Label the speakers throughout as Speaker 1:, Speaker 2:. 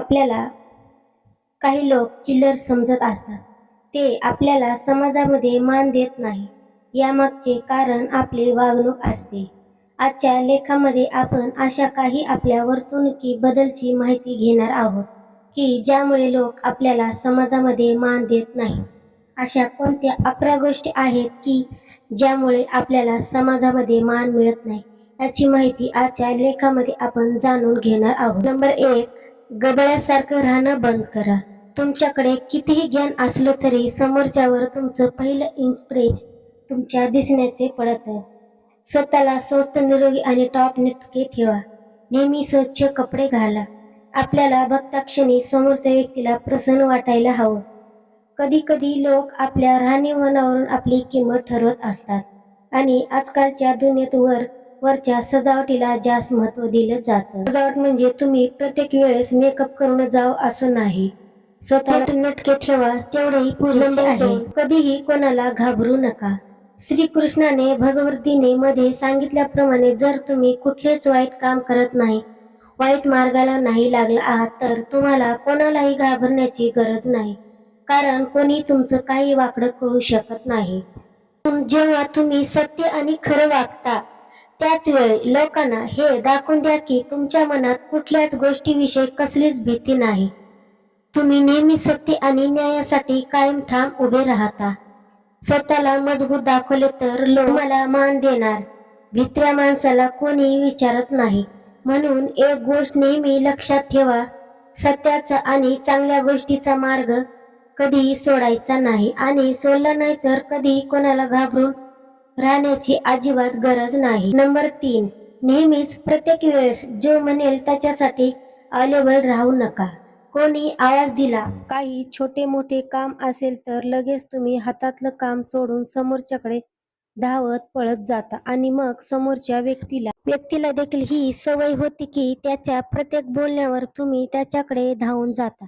Speaker 1: आपल्याला काही लोक चिल्लर समजत असतात. ते आपल्याला समाजामध्ये मान देत नाही. यामागचे कारण आपली वागणूक असते. आजच्या लेखामध्ये आपण अशा काही आपल्या वर्तणुकीबद्दलची माहिती घेणार आहोत की ज्यामुळे लोक आपल्याला समाजामध्ये मान देत नाही. अशा कोणत्या 11 गोष्टी आहेत की ज्यामुळे आपल्याला समाजामध्ये मान मिळत नाही, याची माहिती आजच्या लेखामध्ये आपण जाणून घेणार आहोत. नंबर 1, गबळ्यासारखं राहणं बंद करा. तुमच्याकडे कितीही ज्ञान असलं तरी समोरच्यावर तुमचं पहिलं इम्प्रेशन तुमच्या दिसण्याचे पडतं. स्वतःला स्वस्थ, निरोगी आणि टॉप नेटके ठेवा. नेहमी स्वच्छ कपडे घाला. आपल्याला बघता क्षणी समोरच्या व्यक्तीला प्रसन्न वाटायला हवं. कधी कधी लोक आपल्या राहणीमानावरून आपली किंमत ठरवत असतात आणि आजकालच्या दुनियेत वरच्या सजावटीला जास्त महत्त्व दिलं जातं. सजावट म्हणजे तुम्ही प्रत्येक वेळेस मेकअप करून जावं असं नाही. स्वतःला नटके ठेवा, तेवढेही पुरेसे आहे. कधीही कोणाला घाबरू नका. श्रीकृष्णाने भगवद्गीते मध्ये सांगितल्याप्रमाणे जर तुम्ही कुठलेच वाईट काम करत नाही, वाईट मार्गाला नाही लागला आहात तर तुम्हाला कोणालाही घाबरण्याची गरज नाही, कारण कोणी तुमचं काही वाकडं करू शकत नाही. जेव्हा तुम्ही सत्य आणि खरं वागता त्याच वेळी लोकांना हे दाखवून द्या की तुमच्या मनात कुठल्याच गोष्टीविषयी कसलीच भीती नाही. तुम्ही नेहमी सत्य आणि न्यायासाठी कायम ठाम उभे राहता. स्वतःला मजबूत दाखवले तर लोक तुम्हाला मान देणार. भित्र्या माणसाला कोणी विचारत नाही. म्हणून एक गोष्ट नेहमी लक्षात ठेवा, सत्याचा आणि चांगल्या गोष्टीचा मार्ग कधीही सोडायचा नाही आणि सोडला नाही तर कधीही कोणाला घाबरून राहण्याची अजिबात गरज नाही. नंबर 3, नेहमीच प्रत्येक वेळेस जो म्हणेल त्याच्यासाठी अवेलेबल राहू नका. कोणी आवाज दिला, काही छोटे मोठे काम असेल तर लगेच तुम्ही हातातलं काम सोडून समोरच्याकडे धावत पळत जाता आणि मग समोरच्या व्यक्तीला देखील ही सवय होती की त्याच्या प्रत्येक बोलण्यावर तुम्ही त्याच्याकडे धावून जाता.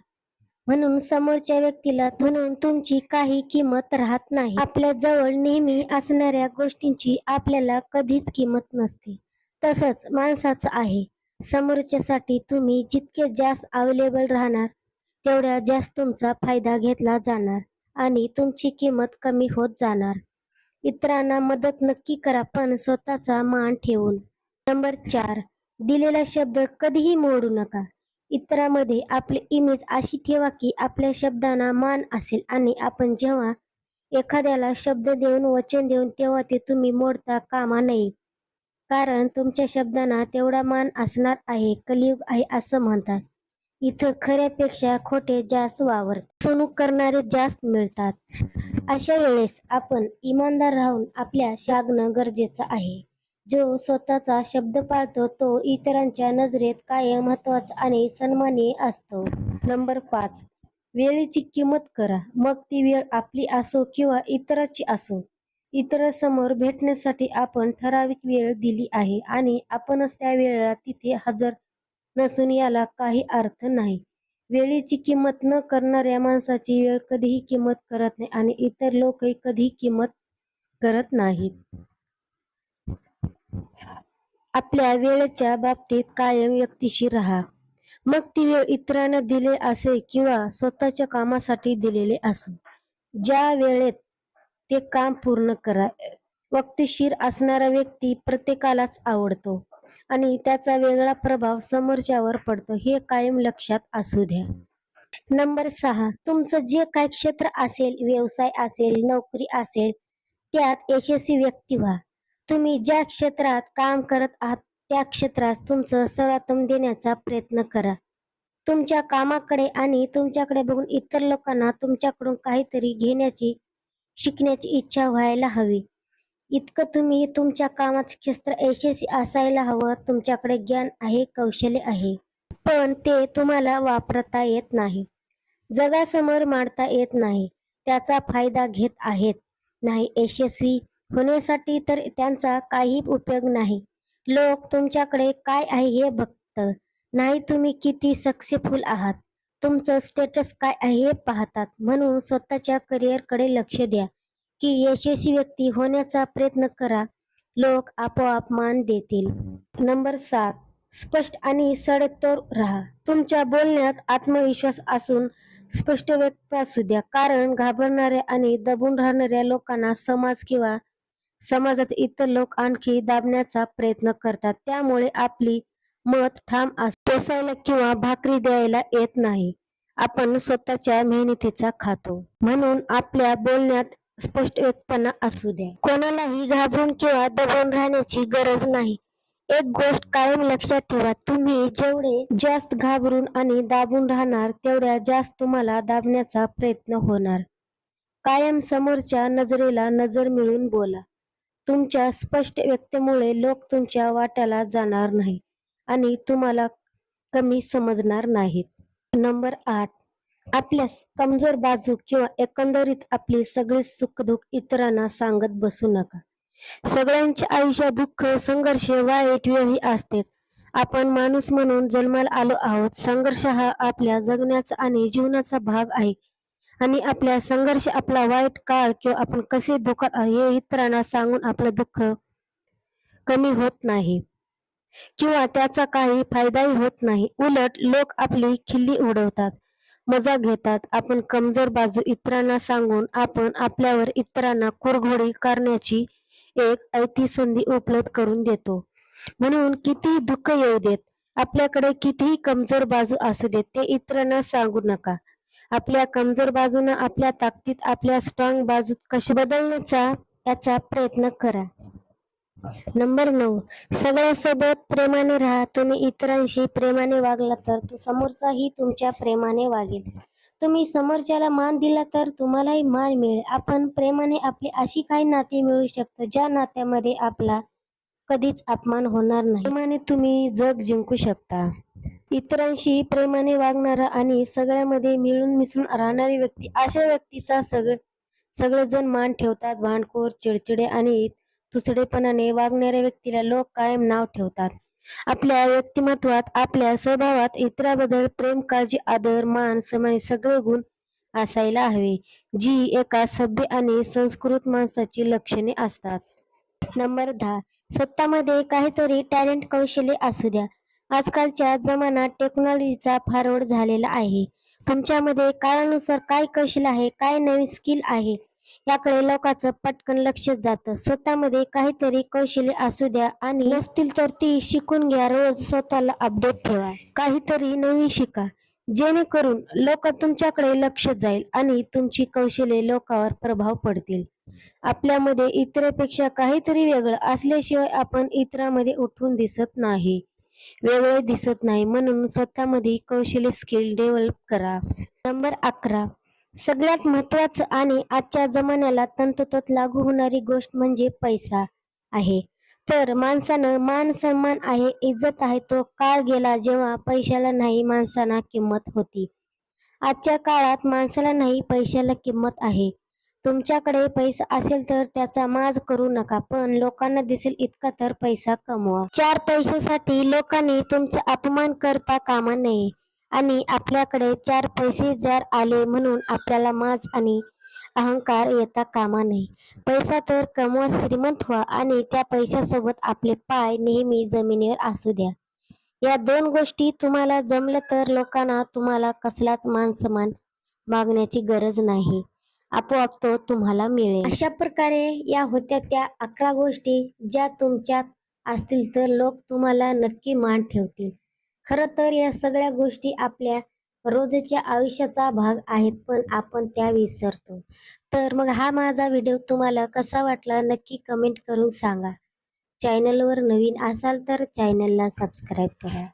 Speaker 1: म्हणून समोरच्या व्यक्तीला म्हणून तुमची काही किंमत राहत नाही. आपल्या जवळ नेहमी असणाऱ्या गोष्टींची आपल्याला कधीच किंमत नसते. तसंच माणसाचं आहे. समोरच्यासाठी तुम्ही जितके जास्त अवेलेबल राहणार तेवढ्या जास्त तुमचा फायदा घेतला जाणार आणि तुमची किंमत कमी होत जाणार. इतरांना मदत नक्की करा, पण स्वतःचा मान ठेवून. नंबर 4, दिलेला शब्द कधीही मोडू नका. इतरांमध्ये आपली इमेज अशी ठेवा की आपल्या शब्दांना मान असेल आणि आपण जेव्हा एखाद्याला शब्द देऊन वचन देऊन तेव्हा ते तुम्ही मोडता कामा नये, कारण तुमच्या शब्दांना तेवढा मान असणार आहे. कलियुग आहे असं म्हणतात. इथं खऱ्यापेक्षा खोटे जास्त वावरतात, फसवणूक करणारे जास्त मिळतात. अशा वेळेस आपण इमानदार राहून आपल्या वागणं गरजेचं आहे. जो स्वतःचा शब्द पाळतो तो इतरांच्या नजरेत कायम महत्वाचा आणि सन्माननीय असतो. नंबर 5, वेळेची किंमत करा. मग ती वेळ आपली असो किंवा इतरांची असो. इतरांसमोर भेटण्यासाठी आपण ठराविक वेळ दिली आहे आणि आपणच त्या वेळेला तिथे हजर नसून याला काही अर्थ नाही. वेळेची किंमत न करणाऱ्या माणसाची वेळ कधीही किंमत करत नाही आणि इतर लोकही कधीही किंमत करत नाहीत. आपल्या वेळेच्या बाबतीत कायम व्यक्तिशीर राहा. मग ती वेळ इतरांना दिले असे किंवा स्वतःच्या कामासाठी दिलेले असो. ज्या वेळेत ते काम पूर्ण करा. वक्तशीर असणारा व्यक्ती प्रत्येकालाच आवडतो आणि त्याचा वेगळा प्रभाव समोरच्यावर पडतो, हे कायम लक्षात असू द्या. नंबर 6, तुमचं जे काही क्षेत्र असेल, व्यवसाय असेल, नोकरी असेल, त्यात यशस्वी व्यक्ती व्हा. तुम्ही ज्या क्षेत्रात काम करत आहात त्या क्षेत्रात तुमचं सर्वोत्तम देण्याचा प्रयत्न करा. तुमच्या कामाकडे आणि तुमच्याकडे बघून इतर लोकांना तुमच्याकडून काहीतरी घेण्याची, शिकण्याची इच्छा व्हायला हवी. इतकं तुम्ही तुमच्या कामाचं क्षेत्र यशस्वी असायला हवं. तुमच्याकडे ज्ञान आहे, कौशल्य आहे, पण ते तुम्हाला वापरता येत नाही, जगासमोर मांडता येत नाही, त्याचा फायदा घेत आहेत नाही. यशस्वी होण्यासाठी तर त्यांचा काही उपयोग नाही. लोक तुमच्याकडे काय आहे हे बघत नाही, तुम्ही किती सक्सेसफुल आहात, तुमचं स्टेटस काय आहे हे पाहतात. म्हणून स्वतःच्या करिअरकडे लक्ष द्या की यशस्वी व्यक्ती होण्याचा प्रयत्न करा. लोक आपोआप मान देतील. नंबर 7, स्पष्ट आणि सडेतोड राहा. तुमच्या बोलण्यात आत्मविश्वास असून स्पष्ट व्यक्त असू द्या, कारण घाबरणाऱ्या आणि दबून राहणाऱ्या लोकांना समाज किंवा समाजात इतर लोक आणखी दाबण्याचा प्रयत्न करतात. त्यामुळे आपली मत ठाम पोसायला किंवा भाकरी द्यायला येत नाही. आपण स्वतःच्या मेहनतीचा खातो, म्हणून आपल्या बोलण्यात स्पष्ट व्यक्तपणा असू द्या. कोणालाही घाबरून किंवा दबून राहण्याची गरज नाही. एक गोष्ट कायम लक्षात ठेवा, तुम्ही जेवढे जास्त घाबरून आणि दाबून राहणार तेवढ्या जास्त तुम्हाला दाबण्याचा प्रयत्न होणार. कायम समोरच्या नजरेला नजर मिळून बोला. तुमच्या स्पष्ट व्यक्तीमुळे लोक तुमच्या वाट्याला जाणार नाही आणि तुम्हाला कमी समजणार नाहीत. नंबर 8, आपल्या कमजोर बाजू किंवा एकंदरीत आपली सगळी सुखदुःख इतरांना सांगत बसू नका. सगळ्यांच्या आयुष्यात दुःख, संघर्ष, वाईट वेळही असतेच. आपण माणूस म्हणून जन्माला आलो आहोत. संघर्ष हा आपल्या जगण्याचा आणि जीवनाचा भाग आहे आणि आपल्या संघर्ष, आपला वाईट काळ किंवा आपण कसे दुःखात आहे हे इतरांना सांगून आपलं दुःख कमी होत नाही किंवा त्याचा काही फायदाही होत नाही. उलट लोक आपली खिल्ली उडवतात, मजाक घेतात. आपण कमजोर बाजू इतरांना सांगून आपण आपल्यावर इतरांना कुरघोडी करण्याची एक ऐती संधी उपलब्ध करून देतो. म्हणून कितीही दुःख येऊ देत, आपल्याकडे कितीही कमजोर बाजू असू देत, ते इतरांना सांगू नका. आपल्या कमजोर बाजूनं आपल्या ताकदीत, आपल्या स्ट्रॉंग बाजूत कशा बदलण्याचा याचा प्रयत्न करा. नंबर 9, सगळ्यांसोबत प्रेमाने राहा. तुम्ही इतरांशी प्रेमाने वागला तर समोरचाही तुमच्या प्रेमाने वागेल. तुम्ही समोरच्याला मान दिला तर तुम्हालाही मान मिळेल. आपण प्रेमाने आपली अशी काही नाती मिळू शकतात ज्या नात्यामध्ये आपला कधीच अपमान होणार नाही. प्रेमाने तुम्ही जग जिंकू शकता. इतरांशी प्रेमाने वागणारा आणि सगळ्यामध्ये मिळून मिसळून राहणारी व्यक्ती, अशा व्यक्तीचा सगळेजण मान ठेवतात. भांडखोर, चिडचिडे आणि तुसडेपणाने वागणाऱ्या व्यक्तीला लोक कायम नाव ठेवतात. आपल्या व्यक्तिमत्वात, आपल्या स्वभावात इतरांबद्दल प्रेम, काळजी, आदर, मान, सन्मान सगळे गुण असायला हवे, जी एका सभ्य आणि संस्कृत माणसाची लक्षणे असतात. नंबर 10, स्वतःमध्ये काहीतरी टॅलेंट, कौशल्य असू द्या. आजकालच्या जमान्यात टेक्नॉलॉजीचा फार झालेला आहे. तुमच्यामध्ये काळानुसार काय कौशल्य आहे, काय नवीन स्किल आहे, याकडे लोकांचं पटकन लक्ष जातं. स्वतःमध्ये काहीतरी कौशल्य असू द्या आणि नसतील तर ती शिकून घ्या. रोज स्वतःला अपडेट ठेवा, काहीतरी नवीन शिका, जेणेकरून लोक तुमच्याकडे लक्ष जाईल आणि तुमची कौशल्ये लोकांवर प्रभाव पडतील. आपल्यामध्ये इतरांपेक्षा काहीतरी वेगळं असल्याशिवाय आपण इतरांमध्ये उठून दिसत नाही, वेगळे दिसत नाही. म्हणून स्वतःमध्ये कौशल्य, स्किल डेव्हलप करा. नंबर 11, सगळ्यात महत्त्वाचं आणि आजच्या जमान्याला तंतोतंत लागू होणारी गोष्ट म्हणजे पैसा आहे. तर माणसानं मान, सन्मान आहे, इज्जत आहे. तो काळ गेला जेव्हा पैशाला नाही माणसाला किंमत होती. आजच्या काळात माणसाला नाही पैशाला किंमत आहे. तुमच्याकडे पैसा असेल तर त्याचा माज करू नका, पण लोकांना दिसेल इतका तर पैसा कमवा. 4 पैशासाठी लोकांनी तुमचा अपमान करता कामा नये आणि आपल्याकडे 4 पैसे जर आले म्हणून आपल्याला माज आणि अहंकार येता कामा नये. पैसा तर कमवा, श्रीमंत व्हा आणि त्या पैशासोबत आपले पाय नेहमी जमिनीवर असू द्या. या 2 गोष्टी तुम्हाला जमलं तर लोकांना तुम्हाला कसलाच मान सन्मान मागण्याची गरज नाही, आपोआप तो तुम्हाला मिळेल. अशा प्रकारे या होत्या त्या 11 गोष्टी, ज्या तुमच्यात असतील तर लोक तुम्हाला नक्की मान ठेवतील. खरं तर या सगळ्या गोष्टी आपल्या रोजच्या आयुष्याचा भाग आहेत, पण आपण त्या विसरतो. तर मग हा माझा व्हिडिओ तुम्हाला कसा वाटला नक्की कमेंट करून सांगा. चॅनलवर नवीन असाल तर चॅनलला सबस्क्राईब करा.